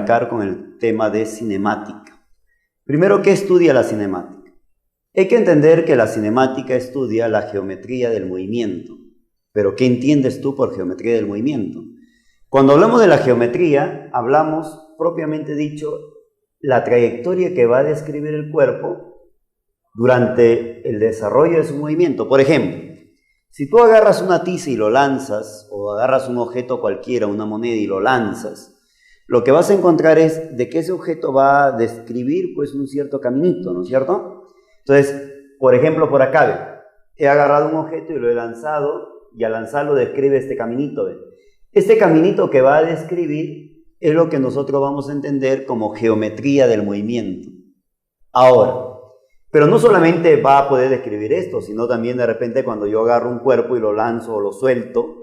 arrancar con el tema de cinemática. Primero, ¿qué estudia la cinemática? Hay que entender que la cinemática estudia la geometría del movimiento. Pero, ¿qué entiendes tú por geometría del movimiento? Cuando hablamos de la geometría, hablamos, propiamente dicho, la trayectoria que va a describir el cuerpo durante el desarrollo de su movimiento. Por ejemplo, si tú agarras una tiza y lo lanzas, o agarras un objeto cualquiera, una moneda y lo lanzas, lo que vas a encontrar es de que ese objeto va a describir pues un cierto caminito, ¿no es cierto? Entonces, por ejemplo, por acá, ¿ve? He agarrado un objeto y lo he lanzado, y al lanzarlo describe este caminito, ¿ve? Este caminito que va a describir es lo que nosotros vamos a entender como geometría del movimiento. Ahora, pero no solamente va a poder describir esto, sino también de repente cuando yo agarro un cuerpo y lo lanzo o lo suelto,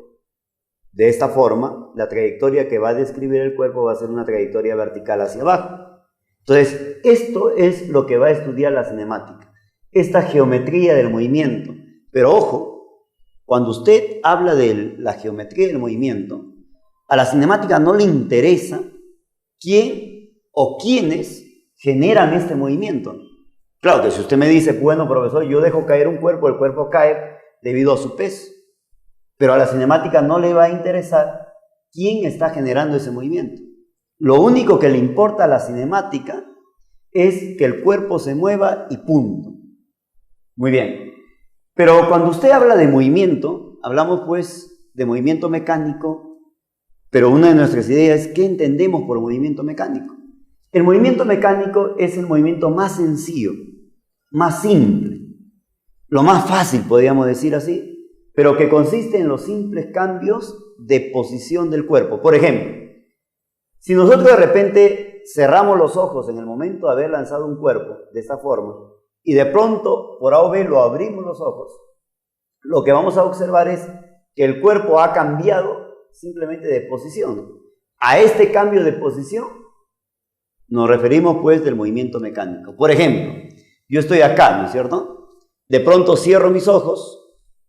de esta forma, la trayectoria que va a describir el cuerpo va a ser una trayectoria vertical hacia abajo. Entonces, esto es lo que va a estudiar la cinemática, esta geometría del movimiento. Pero ojo, cuando usted habla de la geometría del movimiento, a la cinemática no le interesa quién o quiénes generan este movimiento. Claro que si usted me dice, bueno, profesor, yo dejo caer un cuerpo, el cuerpo cae debido a su peso. Pero a la cinemática no le va a interesar quién está generando ese movimiento. Lo único que le importa a la cinemática es que el cuerpo se mueva y punto. Muy bien. Pero cuando usted habla de movimiento, hablamos pues de movimiento mecánico, pero una de nuestras ideas es ¿qué entendemos por movimiento mecánico? El movimiento mecánico es el movimiento más sencillo, más simple, lo más fácil, podríamos decir así, pero que consiste en los simples cambios de posición del cuerpo. Por ejemplo, si nosotros de repente cerramos los ojos en el momento de haber lanzado un cuerpo de esta forma y de pronto por A o B lo abrimos los ojos, lo que vamos a observar es que el cuerpo ha cambiado simplemente de posición. A este cambio de posición nos referimos pues del movimiento mecánico. Por ejemplo, yo estoy acá, ¿no es cierto? De pronto cierro mis ojos.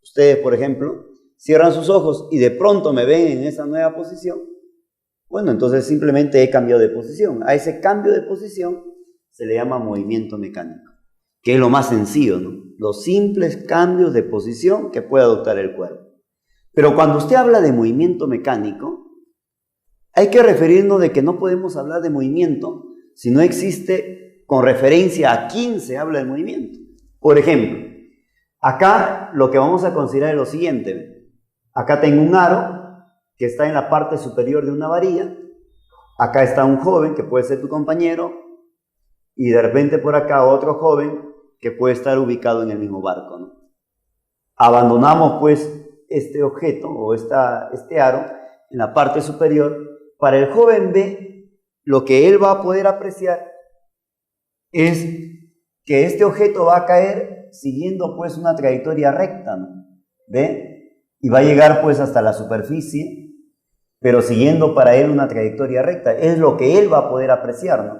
Ustedes, por ejemplo, cierran sus ojos y de pronto me ven en esa nueva posición. Bueno, entonces simplemente he cambiado de posición. A ese cambio de posición se le llama movimiento mecánico, que es lo más sencillo, ¿no? Los simples cambios de posición que puede adoptar el cuerpo. Pero cuando usted habla de movimiento mecánico, hay que referirnos de que no podemos hablar de movimiento si no existe con referencia a quién se habla del movimiento. Por ejemplo, acá lo que vamos a considerar es lo siguiente. Acá tengo un aro que está en la parte superior de una varilla. Acá está un joven que puede ser tu compañero. Y de repente por acá otro joven que puede estar ubicado en el mismo barco, ¿no? Abandonamos pues este objeto o este aro en la parte superior. Para el joven B, lo que él va a poder apreciar es que este objeto va a caer siguiendo pues una trayectoria recta, ¿no? ¿Ve? Y va a llegar pues hasta la superficie, pero siguiendo para él una trayectoria recta. Es lo que él va a poder apreciar, ¿no?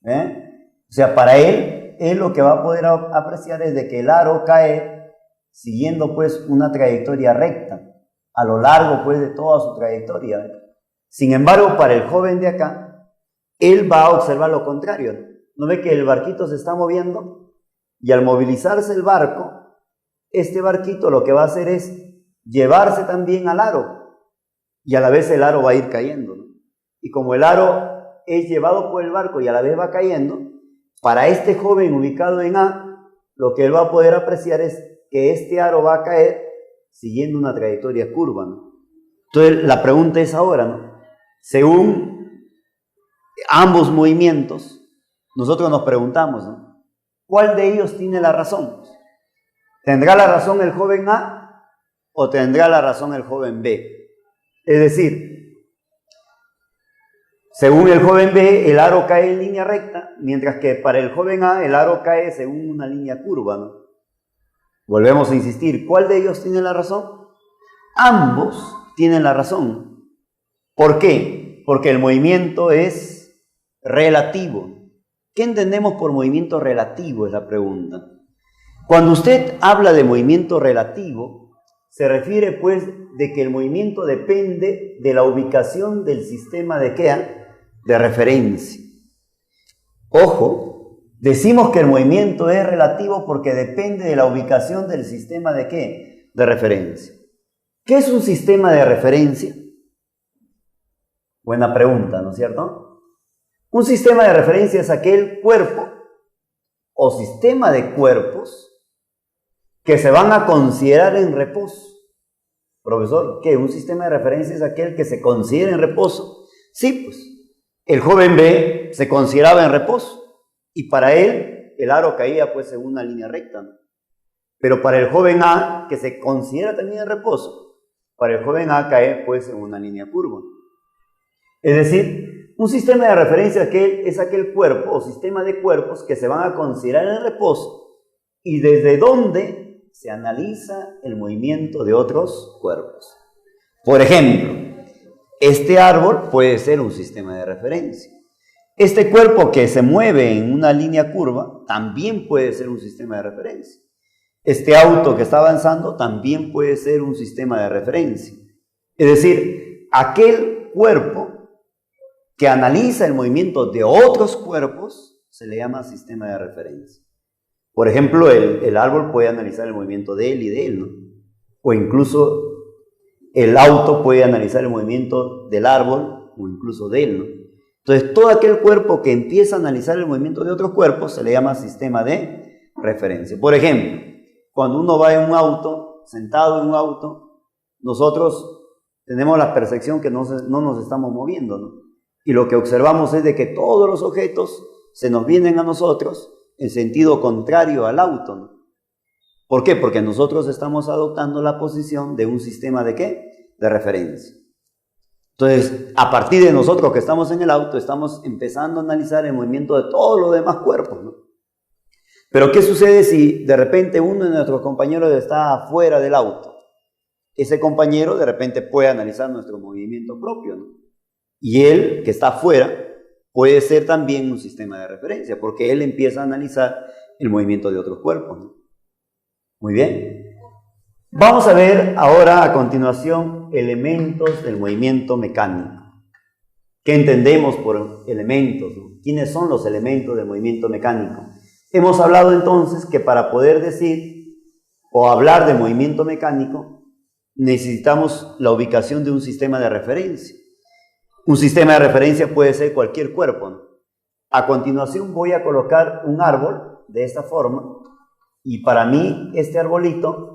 ¿Ve? O sea, para él lo que va a poder apreciar es de que el aro cae siguiendo pues una trayectoria recta, a lo largo pues de toda su trayectoria, ¿ve? Sin embargo, para el joven de acá, él va a observar lo contrario. ¿No ve que el barquito se está moviendo? Y al movilizarse el barco, este barquito lo que va a hacer es llevarse también al aro. Y a la vez el aro va a ir cayendo, ¿no? Y como el aro es llevado por el barco y a la vez va cayendo, para este joven ubicado en A, lo que él va a poder apreciar es que este aro va a caer siguiendo una trayectoria curva, ¿no? Entonces la pregunta es ahora, ¿no? Según ambos movimientos, nosotros nos preguntamos, ¿no? ¿Cuál de ellos tiene la razón? ¿Tendrá la razón el joven A o tendrá la razón el joven B? Es decir, según el joven B, el aro cae en línea recta, mientras que para el joven A, el aro cae según una línea curva, ¿no? Volvemos a insistir, ¿cuál de ellos tiene la razón? Ambos tienen la razón. ¿Por qué? Porque el movimiento es relativo. ¿Qué entendemos por movimiento relativo? Es la pregunta. Cuando usted habla de movimiento relativo, se refiere pues de que el movimiento depende de la ubicación del sistema de ¿qué? de referencia. Ojo, decimos que el movimiento es relativo porque depende de la ubicación del sistema de ¿qué? De referencia. ¿Qué es un sistema de referencia? Buena pregunta, ¿no es cierto? Un sistema de referencia es aquel cuerpo o sistema de cuerpos que se van a considerar en reposo. Profesor, ¿qué? ¿Un sistema de referencia es aquel que se considera en reposo? Sí, pues, el joven B se consideraba en reposo y para él el aro caía pues en una línea recta, ¿no? Pero para el joven A, que se considera también en reposo, para el joven A cae pues en una línea curva. Es decir, un sistema de referencia es aquel cuerpo o sistema de cuerpos que se van a considerar en reposo y desde donde se analiza el movimiento de otros cuerpos. Por ejemplo, este árbol puede ser un sistema de referencia. Este cuerpo que se mueve en una línea curva también puede ser un sistema de referencia. Este auto que está avanzando también puede ser un sistema de referencia. Es decir, aquel cuerpo que analiza el movimiento de otros cuerpos se le llama sistema de referencia. Por ejemplo, el árbol puede analizar el movimiento de él y de él, ¿no? O incluso el auto puede analizar el movimiento del árbol o incluso de él, ¿no? Entonces, todo aquel cuerpo que empieza a analizar el movimiento de otros cuerpos se le llama sistema de referencia. Por ejemplo, cuando uno va en un auto, sentado en un auto, nosotros tenemos la percepción que no nos estamos moviendo, ¿no? Y lo que observamos es de que todos los objetos se nos vienen a nosotros en sentido contrario al auto, ¿no? ¿Por qué? Porque nosotros estamos adoptando la posición de un sistema de ¿qué? De referencia. Entonces, a partir de nosotros que estamos en el auto, estamos empezando a analizar el movimiento de todos los demás cuerpos, ¿no? Pero ¿qué sucede si de repente uno de nuestros compañeros está afuera del auto? Ese compañero de repente puede analizar nuestro movimiento propio, ¿no? Y él, que está afuera, puede ser también un sistema de referencia, porque él empieza a analizar el movimiento de otros cuerpos, ¿no? Muy bien. Vamos a ver ahora a continuación elementos del movimiento mecánico. ¿Qué entendemos por elementos? ¿Quiénes son los elementos del movimiento mecánico? Hemos hablado entonces que para poder decir o hablar de movimiento mecánico necesitamos la ubicación de un sistema de referencia. Un sistema de referencia puede ser cualquier cuerpo, ¿no? A continuación voy a colocar un árbol de esta forma y para mí este arbolito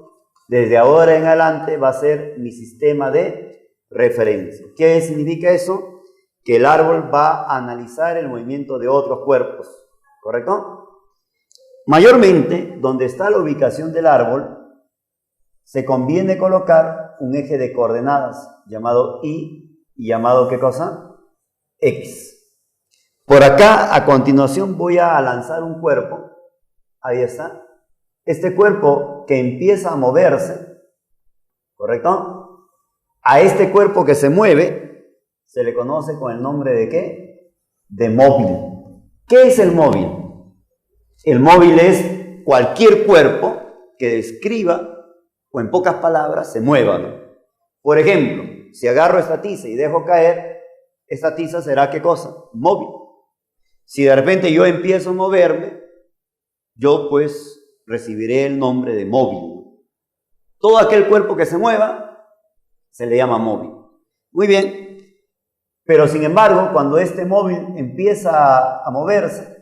desde ahora en adelante va a ser mi sistema de referencia. ¿Qué significa eso? Que el árbol va a analizar el movimiento de otros cuerpos, ¿correcto? Mayormente, donde está la ubicación del árbol, se conviene colocar un eje de coordenadas llamado Y y llamado ¿qué cosa? X. Por acá, a continuación, voy a lanzar un cuerpo. Ahí está. Este cuerpo que empieza a moverse, ¿correcto? A este cuerpo que se mueve, se le conoce con el nombre de ¿qué? De móvil. ¿Qué es el móvil? El móvil es cualquier cuerpo que describa, o en pocas palabras, se mueva, ¿no? Por ejemplo, si agarro esta tiza y dejo caer, esta tiza será ¿qué cosa? Móvil. Si de repente yo empiezo a moverme, yo pues recibiré el nombre de móvil. Todo aquel cuerpo que se mueva se le llama móvil. Muy bien, pero sin embargo, cuando este móvil empieza a moverse,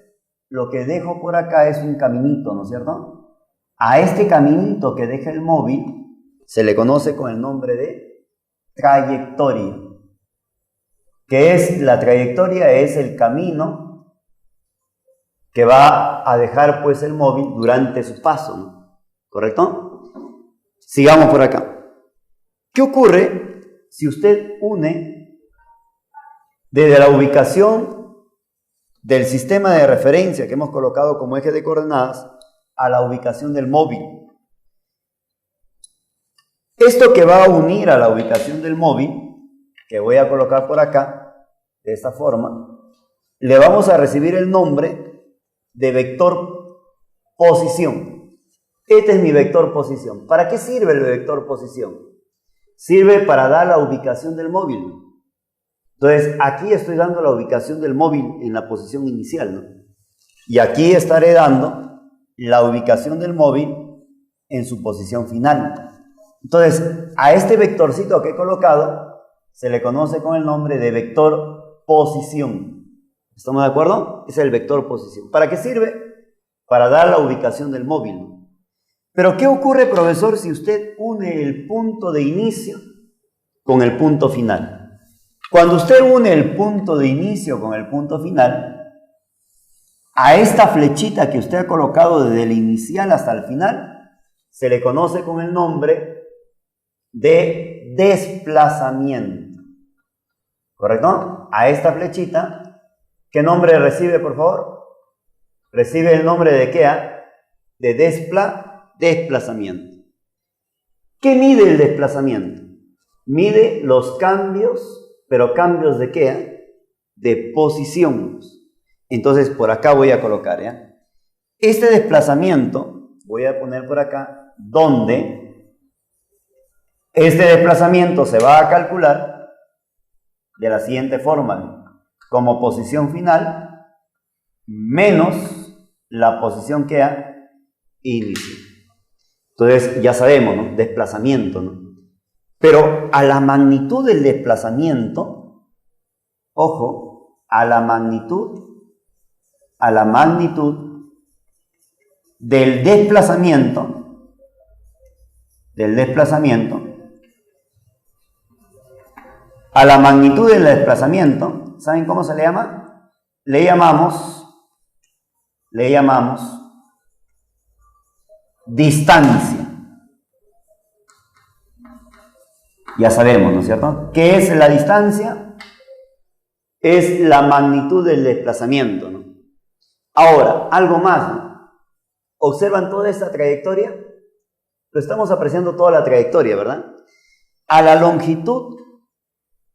lo que dejo por acá es un caminito, ¿no es cierto? A este caminito que deja el móvil se le conoce con el nombre de trayectoria. ¿Qué es la trayectoria? Es el camino que va a dejar pues el móvil durante su paso, ¿no? ¿Correcto? Sigamos por acá. ¿Qué ocurre si usted une desde la ubicación del sistema de referencia que hemos colocado como eje de coordenadas a la ubicación del móvil? Esto que va a unir a la ubicación del móvil, que voy a colocar por acá, de esta forma, le vamos a recibir el nombre de vector posición. Este es mi vector posición. ¿Para qué sirve el vector posición? Sirve para dar la ubicación del móvil. Entonces, aquí estoy dando la ubicación del móvil en la posición inicial, ¿no? Y aquí estaré dando la ubicación del móvil en su posición final. Entonces, a este vectorcito que he colocado se le conoce con el nombre de vector posición. ¿Estamos de acuerdo? Es el vector posición. ¿Para qué sirve? Para dar la ubicación del móvil. Pero, ¿qué ocurre, profesor, si usted une el punto de inicio con el punto final? Cuando usted une el punto de inicio con el punto final, a esta flechita que usted ha colocado desde el inicial hasta el final, se le conoce con el nombre de desplazamiento. ¿Correcto? A esta flechita, ¿qué nombre recibe, por favor? Recibe el nombre de ¿qué? De desplazamiento. ¿Qué mide el desplazamiento? Mide los cambios, pero cambios de ¿qué? De posición. Entonces, por acá voy a colocar, ¿ya? Este desplazamiento, voy a poner por acá, donde este desplazamiento se va a calcular de la siguiente forma, como posición final menos la posición que inicio. Entonces, ya sabemos, ¿no? Desplazamiento, ¿no? Pero a la magnitud del desplazamiento, ojo, a la magnitud del desplazamiento, a la magnitud del desplazamiento, ¿saben cómo se le llama? Le llamamos distancia. Ya sabemos, ¿no es cierto? ¿Qué es la distancia? Es la magnitud del desplazamiento, ¿no? Ahora, algo más, ¿no? ¿Observan toda esta trayectoria? Lo estamos apreciando toda la trayectoria, ¿verdad? A la longitud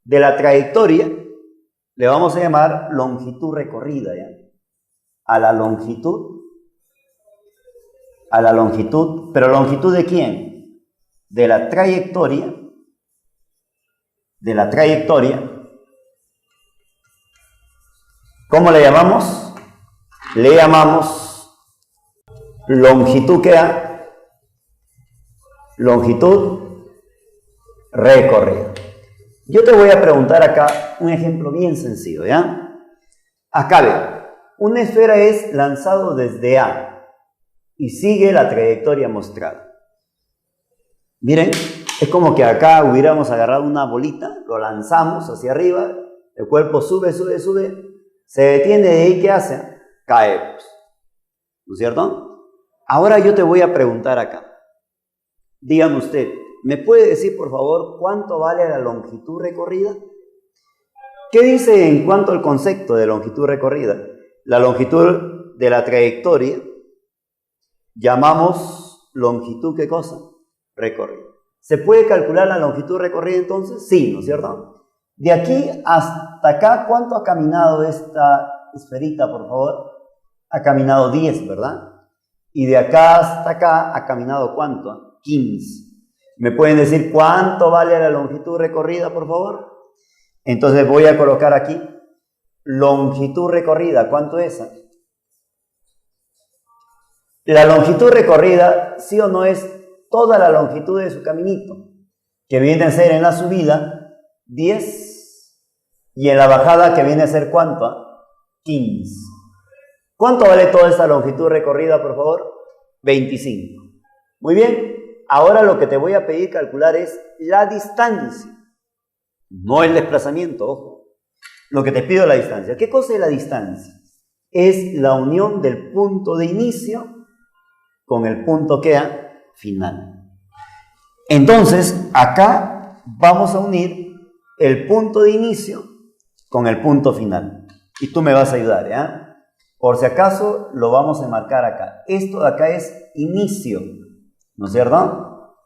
de la trayectoria le vamos a llamar longitud recorrida, ¿ya? A la longitud, ¿pero longitud de quién? De la trayectoria, ¿cómo le llamamos? Le llamamos longitud, ¿qué? Longitud recorrida. Yo te voy a preguntar acá un ejemplo bien sencillo, ¿ya? Acá veo, una esfera es lanzado desde A y sigue la trayectoria mostrada. Miren, es como que acá hubiéramos agarrado una bolita, lo lanzamos hacia arriba, el cuerpo sube, se detiene, de ahí ¿qué hace? Cae, ¿no es cierto? Ahora yo te voy a preguntar acá. Dígame usted, ¿me puede decir por favor cuánto vale la longitud recorrida? ¿Qué dice en cuanto al concepto de longitud recorrida? La longitud de la trayectoria llamamos longitud, ¿qué cosa? Recorrida. ¿Se puede calcular la longitud recorrida entonces? Sí, ¿no es cierto? De aquí hasta acá, ¿cuánto ha caminado esta esferita, por favor? Ha caminado 10, ¿verdad? Y de acá hasta acá ha caminado ¿cuánto? 15. ¿Me pueden decir cuánto vale la longitud recorrida, por favor? Entonces voy a colocar aquí longitud recorrida. ¿Cuánto es? La longitud recorrida, ¿sí o no es toda la longitud de su caminito? Que viene a ser en la subida 10 y en la bajada que viene a ser ¿cuánto? 15. ¿Cuánto vale toda esta longitud recorrida, por favor? 25. Muy bien. Ahora lo que te voy a pedir calcular es la distancia, no el desplazamiento, ojo. Lo que te pido es la distancia. ¿Qué cosa es la distancia? Es la unión del punto de inicio con el punto que final. Entonces, acá vamos a unir el punto de inicio con el punto final. Y tú me vas a ayudar, ¿ya? Por si acaso, lo vamos a marcar acá. Esto de acá es inicio, ¿no es cierto?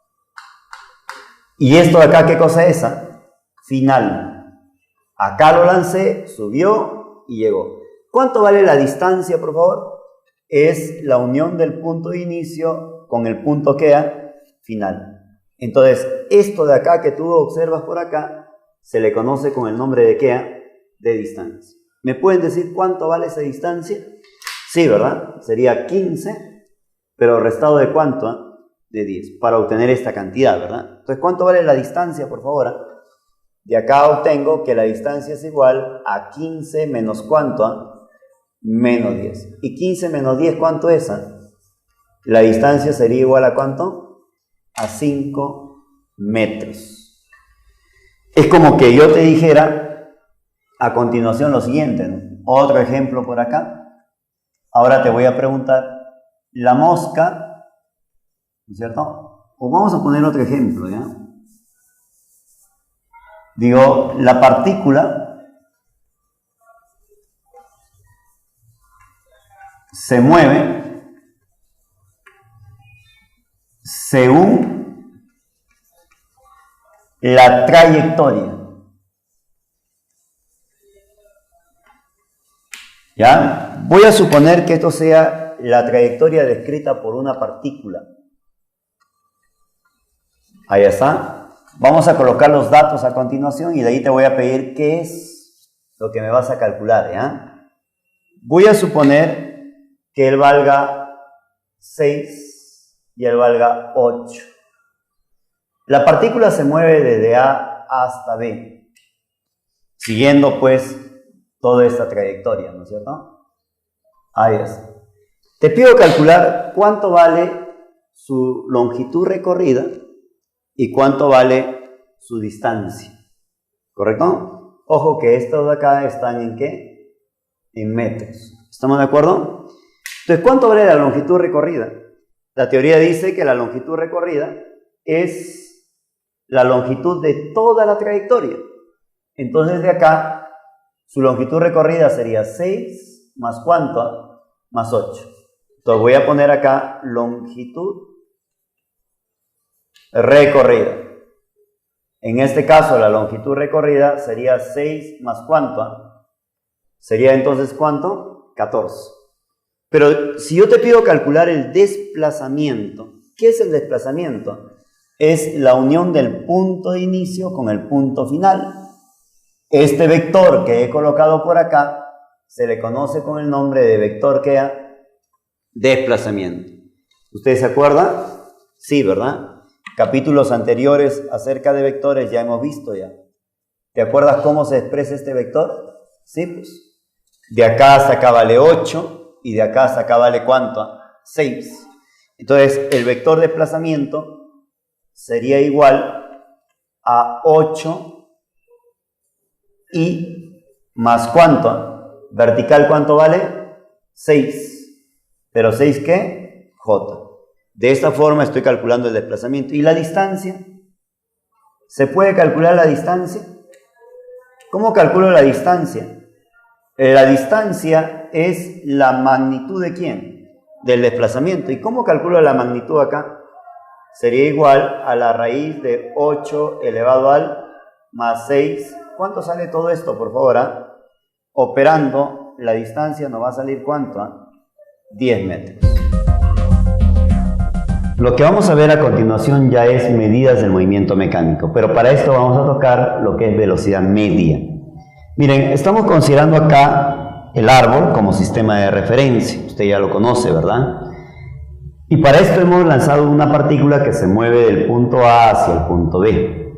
Y esto de acá, ¿qué cosa es esa? Final. Acá lo lancé, subió y llegó. ¿Cuánto vale la distancia, por favor? Es la unión del punto de inicio con el punto que final. Entonces, esto de acá que tú observas por acá, se le conoce con el nombre de ¿qué? De distancia. ¿Me pueden decir cuánto vale esa distancia? Sí, ¿verdad? Sería 15, pero restado ¿de cuánto? De 10, para obtener esta cantidad, ¿verdad? Entonces, ¿cuánto vale la distancia, por favor? De acá obtengo que la distancia es igual a 15 menos ¿cuánto? Menos 10. ¿Y 15 menos 10 cuánto es? La distancia sería igual a ¿cuánto? A 5 metros. Es como que yo te dijera a continuación lo siguiente, ¿no? Otro ejemplo por acá. Ahora te voy a preguntar, la mosca, ¿no es cierto? O vamos a poner otro ejemplo, ¿ya? Digo, la partícula se mueve según la trayectoria. ¿Ya? Voy a suponer que esto sea la trayectoria descrita por una partícula. Ahí está. Vamos a colocar los datos a continuación y de ahí te voy a pedir qué es lo que me vas a calcular, ¿ya? Voy a suponer que él valga 6 y él valga 8. La partícula se mueve desde A hasta B, siguiendo pues toda esta trayectoria, ¿no es cierto? Ahí está. Te pido calcular cuánto vale su longitud recorrida y cuánto vale su distancia, ¿correcto? Ojo que estos de acá están ¿en qué? En metros. ¿Estamos de acuerdo? Entonces, ¿cuánto vale la longitud recorrida? La teoría dice que la longitud recorrida es la longitud de toda la trayectoria. Entonces, de acá, su longitud recorrida sería 6 más ¿cuánto? Más 8. Entonces, voy a poner acá longitud recorrida. En este caso, la longitud recorrida sería 6 más ¿cuánto? Sería entonces ¿cuánto? 14. Pero si yo te pido calcular el desplazamiento, ¿qué es el desplazamiento? Es la unión del punto de inicio con el punto final. Este vector que he colocado por acá se le conoce con el nombre de vector ¿qué? Desplazamiento. ¿Ustedes se acuerdan? Sí, ¿verdad? Capítulos anteriores acerca de vectores ya hemos visto ya. ¿Te acuerdas cómo se expresa este vector? Sí, pues. De acá hasta acá vale 8 y de acá hasta acá vale ¿cuánto? 6. Entonces, el vector desplazamiento sería igual a 8 y más ¿cuánto? Vertical ¿cuánto vale? 6. ¿Pero 6 qué? J. De esta forma estoy calculando el desplazamiento. ¿Y la distancia? ¿Se puede calcular la distancia? ¿Cómo calculo la distancia? La distancia es la magnitud ¿de quién? Del desplazamiento. ¿Y cómo calculo la magnitud acá? Sería igual a la raíz de 8 elevado al más 6. ¿Cuánto sale todo esto, por favor? Operando la distancia nos va a salir ¿cuánto? 10 metros. Lo que vamos a ver a continuación ya es medidas del movimiento mecánico, pero para esto vamos a tocar lo que es velocidad media. Miren, estamos considerando acá el árbol como sistema de referencia, usted ya lo conoce, ¿verdad? Y para esto hemos lanzado una partícula que se mueve del punto A hacia el punto B.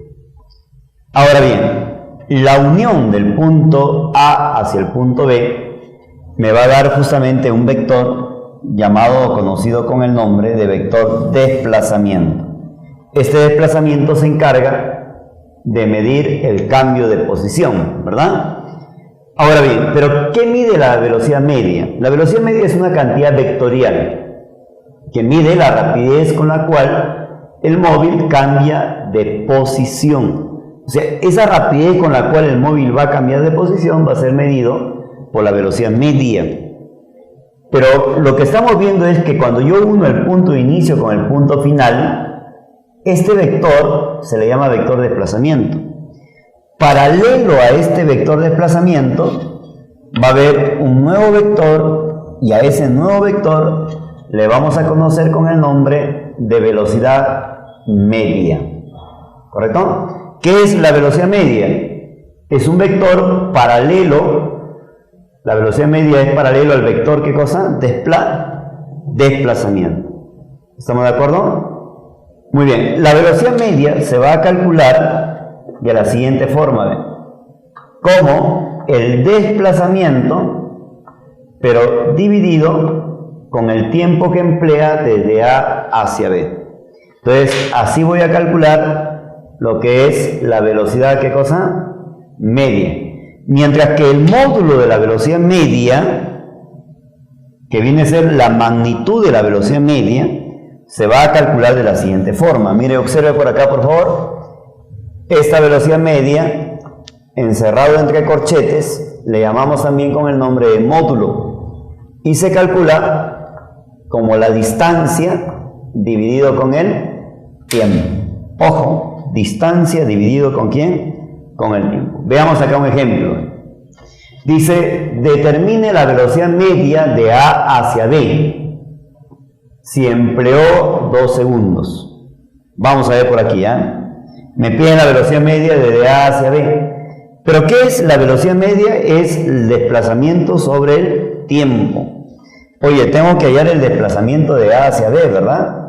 Ahora bien, la unión del punto A hacia el punto B me va a dar justamente un vector llamado o conocido con el nombre de vector desplazamiento. Este desplazamiento se encarga de medir el cambio de posición, ¿verdad? Ahora bien, ¿pero qué mide la velocidad media? La velocidad media es una cantidad vectorial que mide la rapidez con la cual el móvil cambia de posición. O sea, esa rapidez con la cual el móvil va a cambiar de posición va a ser medido por la velocidad media. Pero lo que estamos viendo es que cuando yo uno el punto de inicio con el punto final, este vector se le llama vector desplazamiento. Paralelo a este vector desplazamiento va a haber un nuevo vector y a ese nuevo vector le vamos a conocer con el nombre de velocidad media. ¿Correcto? ¿Qué es la velocidad media? Es un vector paralelo, la velocidad media es paralelo al vector, ¿qué cosa? Desplazamiento. ¿Estamos de acuerdo? Muy bien, la velocidad media se va a calcular de la siguiente forma, ¿ven? Como el desplazamiento, pero dividido con el tiempo que emplea desde A hacia B. Entonces, así voy a calcular lo que es la velocidad, ¿qué cosa? Media. Mientras que el módulo de la velocidad media, que viene a ser la magnitud de la velocidad media, se va a calcular de la siguiente forma. Mire, observe por acá, por favor. Esta velocidad media, encerrado entre corchetes, le llamamos también con el nombre de módulo. Y se calcula como la distancia dividido con el tiempo. Ojo, distancia dividido con ¿quién? Con el tiempo. Veamos acá un ejemplo. Dice, determine la velocidad media de A hacia B si empleó 2 segundos. Vamos a ver por aquí, me piden la velocidad media de A hacia B. ¿Pero qué es la velocidad media? Es el desplazamiento sobre el tiempo. Oye, tengo que hallar el desplazamiento de A hacia B, ¿verdad?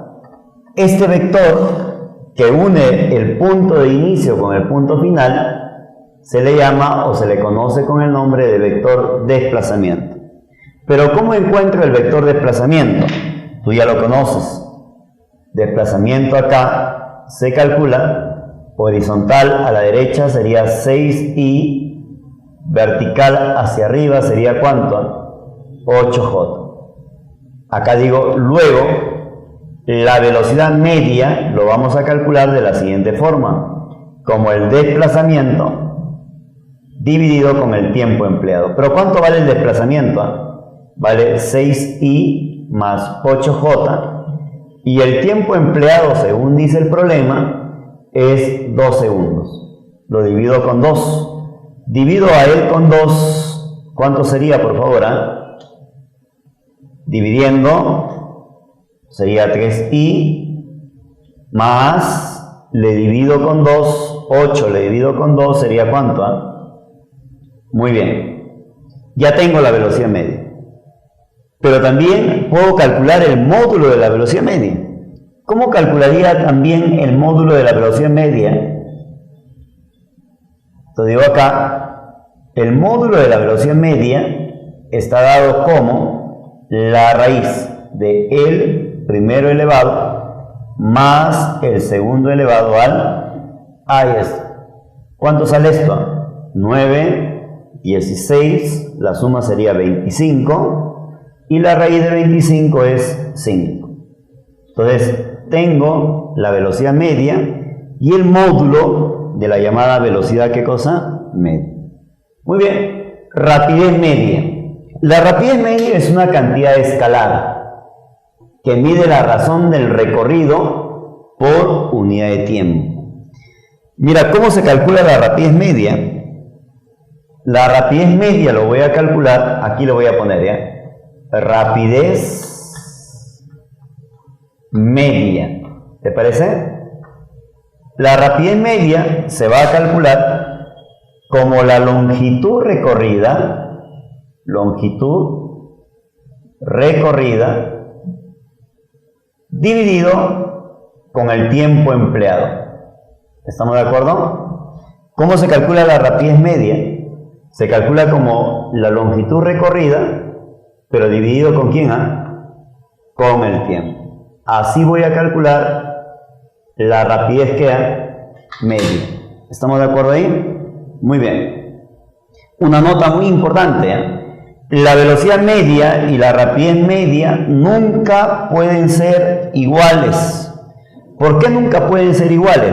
Este vector que une el punto de inicio con el punto final se le llama o se le conoce con el nombre de vector desplazamiento. Pero ¿cómo encuentro el vector desplazamiento? Tú ya lo conoces. Desplazamiento acá se calcula horizontal a la derecha sería 6i, vertical hacia arriba sería ¿cuánto? 8j. Acá digo, luego, la velocidad media lo vamos a calcular de la siguiente forma, como el desplazamiento dividido con el tiempo empleado. ¿Pero cuánto vale el desplazamiento? Vale 6i más 8j, y el tiempo empleado, según dice el problema, es 2 segundos. Lo divido con 2. Divido a él con 2. ¿Cuánto sería, por favor? Dividiendo, sería 3i, más, le divido con 2, 8 le divido con 2, sería ¿cuánto? Muy bien. Ya tengo la velocidad media. Pero también puedo calcular el módulo de la velocidad media. ¿Cómo calcularía también el módulo de la velocidad media? Lo digo acá, el módulo de la velocidad media está dado como la raíz de el primero elevado más el segundo elevado al ahí está. ¿Cuánto sale esto? 9, 16, la suma sería 25 y la raíz de 25 es 5. Entonces tengo la velocidad media y el módulo de la llamada velocidad, ¿qué cosa? Media. Muy bien, rapidez media. La rapidez media es una cantidad escalar que mide la razón del recorrido por unidad de tiempo. Mira, ¿cómo se calcula la rapidez media? La rapidez media lo voy a calcular, aquí lo voy a poner, ¿ya? Rapidez media, ¿te parece? La rapidez media se va a calcular como la longitud recorrida dividido con el tiempo empleado. ¿Estamos de acuerdo? ¿Cómo se calcula la rapidez media? Se calcula como la longitud recorrida, pero dividido ¿con quién? Con el tiempo. Así voy a calcular la rapidez que media. ¿Estamos de acuerdo ahí? Muy bien. Una nota muy importante, la velocidad media y la rapidez media nunca pueden ser iguales. ¿Por qué nunca pueden ser iguales?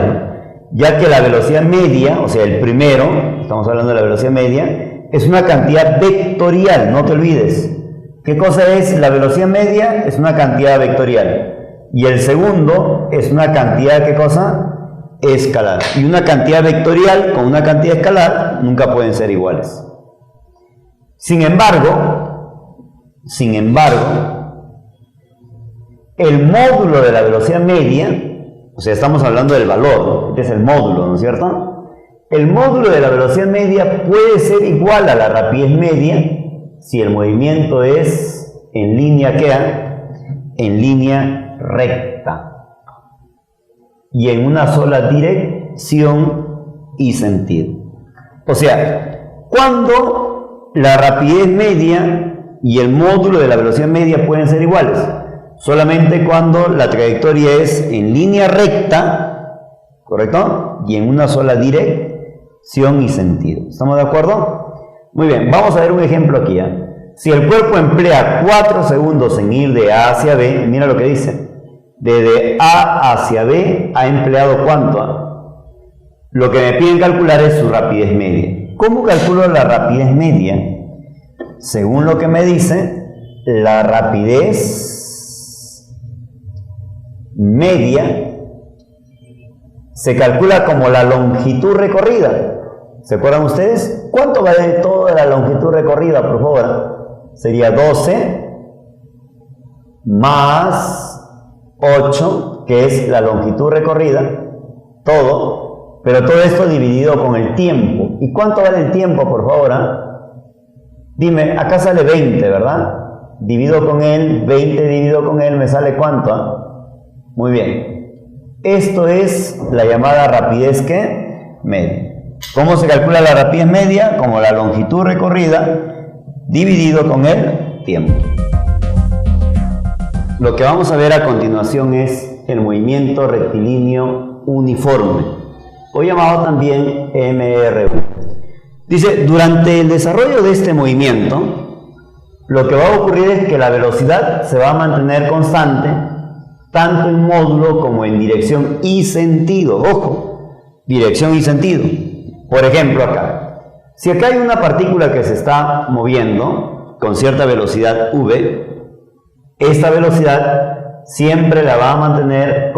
Ya que la velocidad media, o sea el primero, estamos hablando de la velocidad media, es una cantidad vectorial, no te olvides. ¿Qué cosa es la velocidad media? Es una cantidad vectorial. Y el segundo es una cantidad, ¿qué cosa? Escalar. Y una cantidad vectorial con una cantidad escalar nunca pueden ser iguales. Sin embargo, el módulo de la velocidad media, o sea, estamos hablando del valor, que es el módulo, ¿no es cierto? El módulo de la velocidad media puede ser igual a la rapidez media si el movimiento es en línea en línea recta y en una sola dirección y sentido. O sea, cuando la rapidez media y el módulo de la velocidad media pueden ser iguales, solamente cuando la trayectoria es en línea recta, ¿correcto? Y en una sola dirección y sentido. ¿Estamos de acuerdo? Muy bien, vamos a ver un ejemplo aquí, ¿eh? Si el cuerpo emplea 4 segundos en ir de A hacia B, mira lo que dice. Desde A hacia B ha empleado ¿cuánto? Lo que me piden calcular es su rapidez media. ¿Cómo calculo la rapidez media? Según lo que me dice, la rapidez media se calcula como la longitud recorrida. ¿Se acuerdan ustedes? ¿Cuánto vale toda la longitud recorrida, por favor? Sería 12 más 8, que es la longitud recorrida, todo, pero todo esto dividido con el tiempo. ¿Y cuánto vale el tiempo, por favor? Dime, acá sale 20, ¿verdad? Divido con él, 20 dividido con él, ¿me sale cuánto? Muy bien. Esto es la llamada rapidez media. ¿Cómo se calcula la rapidez media? Como la longitud recorrida dividido con el tiempo. Lo que vamos a ver a continuación es el movimiento rectilíneo uniforme, o llamado también MRU. Dice, durante el desarrollo de este movimiento, lo que va a ocurrir es que la velocidad se va a mantener constante, tanto en módulo como en dirección y sentido. Ojo, dirección y sentido. Por ejemplo, acá. Si acá hay una partícula que se está moviendo con cierta velocidad v, esta velocidad siempre la va a mantener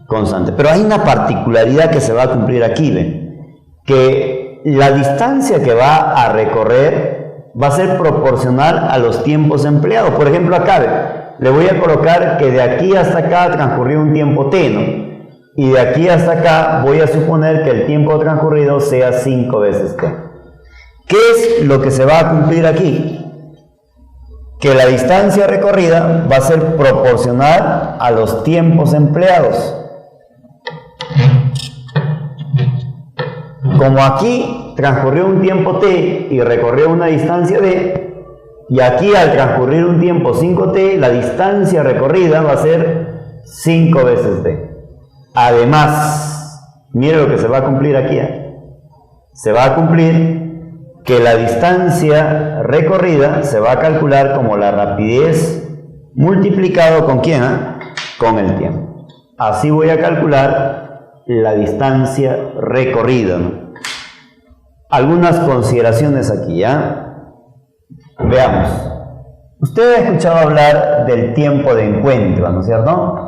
constante. Pero hay una particularidad que se va a cumplir aquí, ¿ven? Que la distancia que va a recorrer va a ser proporcional a los tiempos empleados. Por ejemplo, acá, ¿ven? Le voy a colocar que de aquí hasta acá transcurrió un tiempo t, ¿no? Y de aquí hasta acá voy a suponer que el tiempo transcurrido sea 5 veces t. ¿Qué es lo que se va a cumplir aquí? Que la distancia recorrida va a ser proporcional a los tiempos empleados. Como aquí transcurrió un tiempo t y recorrió una distancia d, y aquí al transcurrir un tiempo 5t, la distancia recorrida va a ser 5 veces d. Además, mire lo que se va a cumplir aquí. Se va a cumplir que la distancia recorrida se va a calcular como la rapidez multiplicado ¿con quién? Con el tiempo. Así voy a calcular la distancia recorrida, ¿no? Algunas consideraciones aquí, ¿ya? Veamos. Usted ha escuchado hablar del tiempo de encuentro, ¿no es cierto?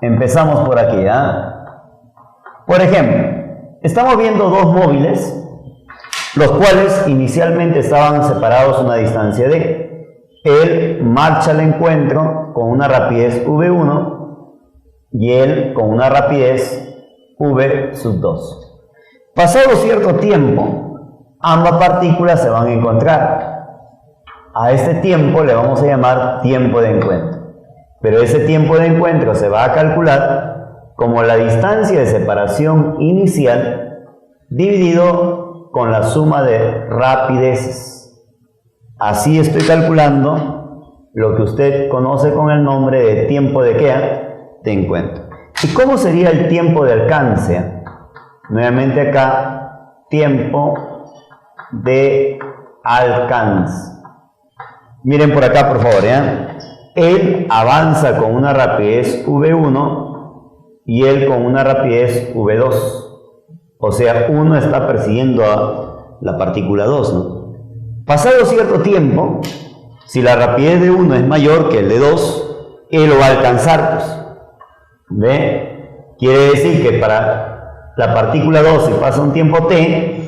Empezamos por aquí, Por ejemplo, estamos viendo dos móviles, los cuales inicialmente estaban separados una distancia d. Él marcha al encuentro con una rapidez v1 y él con una rapidez v2. Pasado cierto tiempo, ambas partículas se van a encontrar. A este tiempo le vamos a llamar tiempo de encuentro. Pero ese tiempo de encuentro se va a calcular como la distancia de separación inicial dividido con la suma de rapideces. Así estoy calculando lo que usted conoce con el nombre de tiempo de ¿qué? De encuentro. ¿Y cómo sería el tiempo de alcance? Nuevamente acá, tiempo de alcance. Miren por acá, por favor, Él avanza con una rapidez v1 y él con una rapidez v2. O sea, uno está persiguiendo a la partícula 2, ¿no? Pasado cierto tiempo, si la rapidez de 1 es mayor que el de 2, él lo va a alcanzar, pues. ¿Ve? Quiere decir que para la partícula 2, si pasa un tiempo t,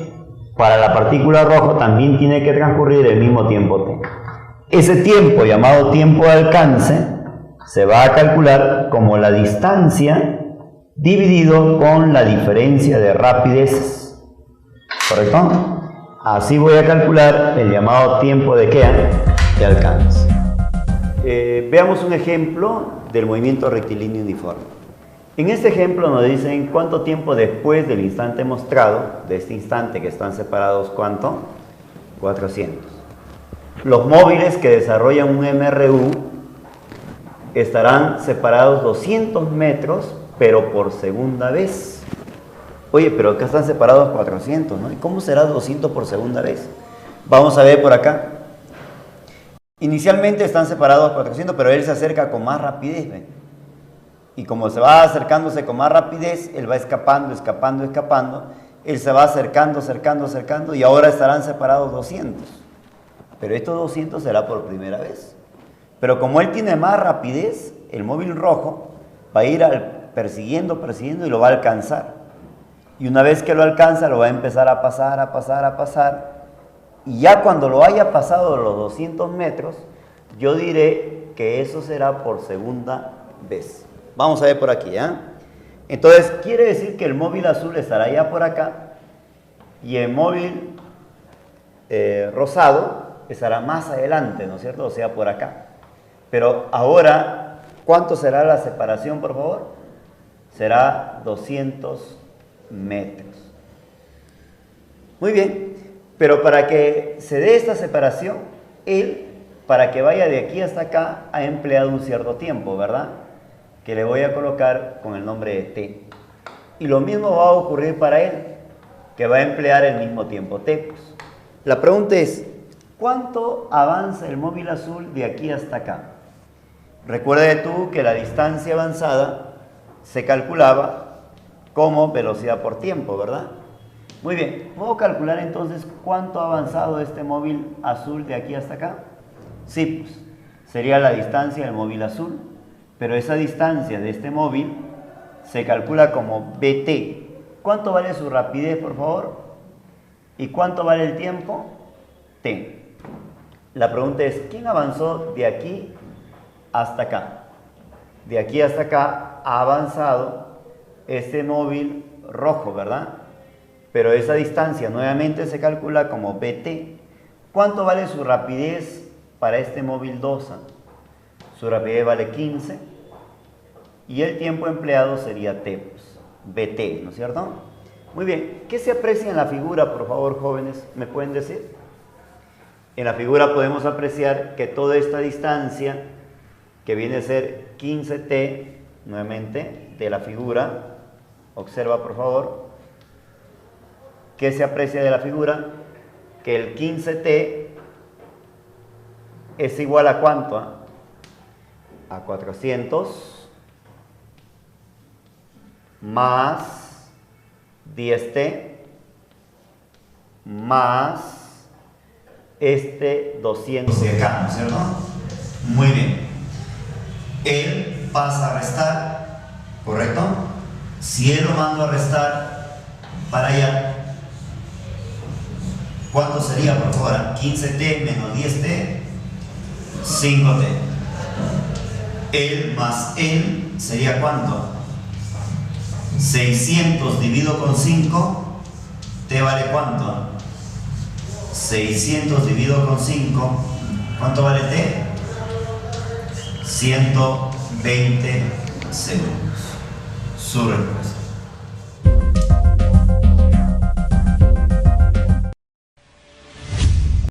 para la partícula roja también tiene que transcurrir el mismo tiempo t. Ese tiempo, llamado tiempo de alcance, se va a calcular como la distancia dividido con la diferencia de rapideces, ¿correcto? Así voy a calcular el llamado tiempo de ¿qué? De alcance. Veamos un ejemplo del movimiento rectilíneo uniforme. En este ejemplo nos dicen cuánto tiempo después del instante mostrado, de este instante que están separados, ¿cuánto? 400. Los móviles que desarrollan un MRU estarán separados 200 metros, pero por segunda vez. Oye, pero acá están separados 400, ¿no? ¿Y cómo será 200 por segunda vez? Vamos a ver por acá. Inicialmente están separados 400, pero él se acerca con más rapidez, ¿ven? Y como se va acercándose con más rapidez, él va escapando, escapando, escapando. Él se va acercando, acercando, acercando, y ahora estarán separados 200. Pero estos 200 será por primera vez. Pero como él tiene más rapidez, el móvil rojo va a ir persiguiendo, persiguiendo y lo va a alcanzar. Y una vez que lo alcanza, lo va a empezar a pasar, a pasar, a pasar. Y ya cuando lo haya pasado los 200 metros, yo diré que eso será por segunda vez. Vamos a ver por aquí, ¿eh? Entonces, quiere decir que el móvil azul estará ya por acá y el móvil rosado estará más adelante, ¿no es cierto? O sea, por acá. Pero ahora, ¿cuánto será la separación, por favor? Será 200 metros. Muy bien, pero para que se dé esta separación, él, para que vaya de aquí hasta acá, ha empleado un cierto tiempo, ¿verdad? Que le voy a colocar con el nombre de t. Y lo mismo va a ocurrir para él, que va a emplear el mismo tiempo t. La pregunta es, ¿cuánto avanza el móvil azul de aquí hasta acá? Recuerda tú que la distancia avanzada se calculaba como velocidad por tiempo, ¿verdad? Muy bien, ¿puedo calcular entonces cuánto ha avanzado este móvil azul de aquí hasta acá? Sí, pues, sería la distancia del móvil azul, pero esa distancia de este móvil se calcula como bt. ¿Cuánto vale su rapidez, por favor? ¿Y cuánto vale el tiempo? T. La pregunta es, ¿quién avanzó de aquí hasta acá? De aquí hasta acá ha avanzado este móvil rojo, ¿verdad? Pero esa distancia nuevamente se calcula como bt. ¿Cuánto vale su rapidez para este móvil 2? Su rapidez vale 15 y el tiempo empleado sería t, pues, bt, ¿no es cierto? Muy bien, ¿qué se aprecia en la figura, por favor, jóvenes? ¿Me pueden decir? En la figura podemos apreciar que toda esta distancia, que viene a ser 15t, nuevamente, de la figura, observa por favor, ¿qué se aprecia de la figura? Que el 15t es igual a ¿cuánto? A 400 más 10t más este 200 de acá, ¿no es cierto? Muy bien. Él pasa a restar, ¿correcto? Si él lo mando a restar para allá, ¿cuánto sería, por favor? 15t menos 10t, 5t. Él más él sería ¿cuánto? 600 dividido con 5, ¿t vale cuánto? 600 dividido con 5, ¿cuánto vale t? 120 segundos. Su respuesta.